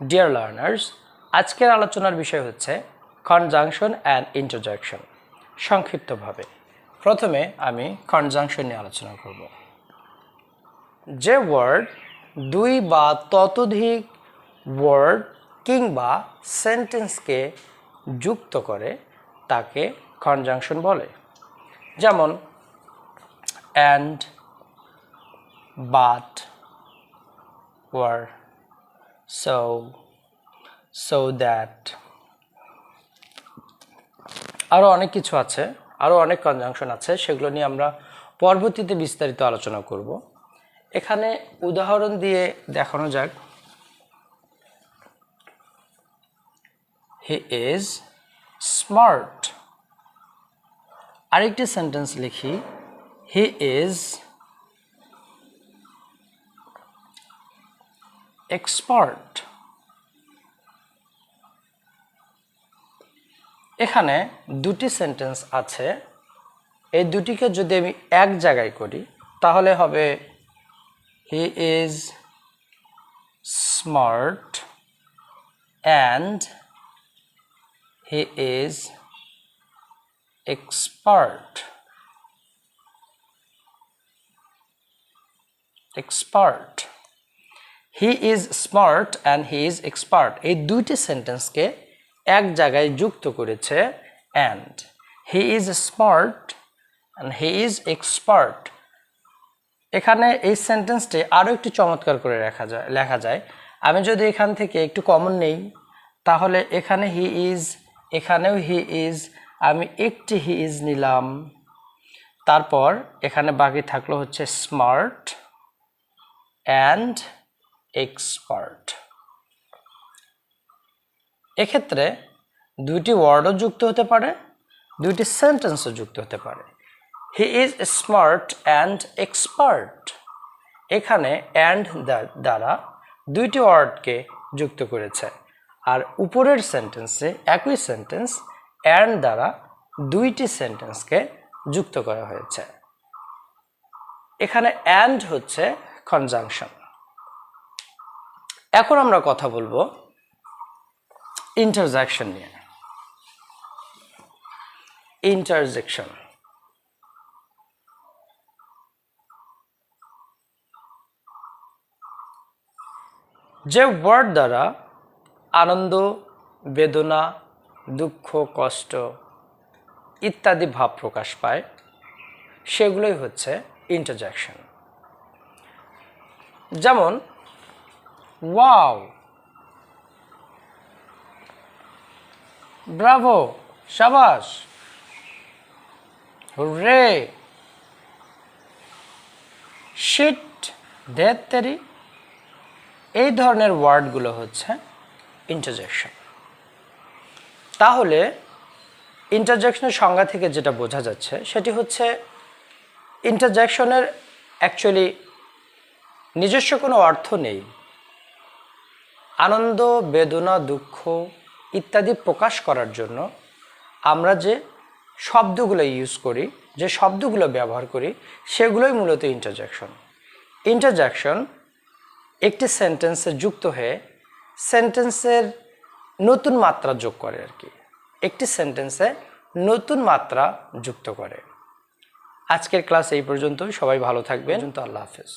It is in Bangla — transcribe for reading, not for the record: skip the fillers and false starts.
ডিয়ার লার্নার্স, আজকের আলোচনার বিষয় হচ্ছে কনজাংশন অ্যান্ড ইন্টারজেকশন। সংক্ষিপ্তভাবে প্রথমে আমি কনজাংশন নিয়ে আলোচনা করব। যে ওয়ার্ড দুই বা ততোধিক ওয়ার্ড কিংবা সেন্টেন্সকে যুক্ত করে তাকে কনজাংশন বলে। যেমন and, but, or, so that, আরও অনেক কিছু আছে, আরও অনেক কনজাংশন আছে, সেগুলো নিয়ে আমরা পরবর্তীতে বিস্তারিত আলোচনা করব। এখানে উদাহরণ দিয়ে দেখানো যাক। He is smart. আরেকটি সেন্টেন্স লিখি, হি ইজ এক্সপার্ট। এখানে দুটি সেন্টেন্স আছে, এই দুটিকে যদি আমি এক জায়গায় করি তাহলে হবে he is smart and he is expert. He is smart and he is expert, এই দুইটি সেন্টেন্সকে এক জায়গায় যুক্ত করেছে and. He is smart and he is expert. এখানে এই সেন্টেন্সটি আরও একটু চমৎকার করে লেখা যায়। আমি যদি এখান থেকে একটু কমন নেই তাহলে এখানে হি ইজ, এখানেও হি ইজ, আমি একটি হি ইজ নিলাম, তারপর এখানে বাকি থাকলো হচ্ছে স্মার্ট অ্যান্ড এক্সপার্ট। এক্ষেত্রে দুইটি ওয়ার্ডও যুক্ত হতে পারে, দুইটি সেন্টেন্সও যুক্ত হতে পারে। He is smart and expert, এখানে অ্যান্ড দ্বারা দুইটি ওয়ার্ডকে যুক্ত করেছে, আর উপরের সেন্টেন্সে একই সেন্টেন্স অ্যান্ড দ্বারা দুইটি সেন্টেন্সকে যুক্ত করা হয়েছে। এখানে অ্যান্ড হচ্ছে কনজাংশন। এখন আমরা কথা বলবো ইন্টারজেকশন নিয়ে। ইন্টারজেকশন যে ওয়ার্ড দ্বারা আনন্দ, বেদনা, দুঃখ, কষ্ট ইত্যাদি ভাব প্রকাশ পায় সেগুলোই হচ্ছে ইন্টারজেকশন। যেমন ওয়াও, ব্রাভো, শাবাশ, হুররে, শিট, ধ্যাত্তেরি, এই ধরনের ওয়ার্ডগুলো হচ্ছে ইন্টারজেকশন। তাহলে ইন্টারজেকশনের সংজ্ঞা থেকে যেটা বোঝা যাচ্ছে সেটি হচ্ছে ইন্টারজেকশনের অ্যাকচুয়ালি নিজস্ব কোনো অর্থ নেই। আনন্দ, বেদনা, দুঃখ ইত্যাদি প্রকাশ করার জন্য আমরা যে শব্দগুলো ইউজ করি, যে শব্দগুলো ব্যবহার করি, সেগুলোই মূলত ইন্টারজেকশন। ইন্টারজেকশন একটি সেন্টেন্সে যুক্ত হয়ে সেন্টেন্সের নতুন মাত্রা যোগ করে আর কি, একটি সেন্টেন্সে নতুন মাত্রা যুক্ত করে। আজকের ক্লাস এই পর্যন্তই। সবাই ভালো থাকবেন। আল্লাহ হাফেজ।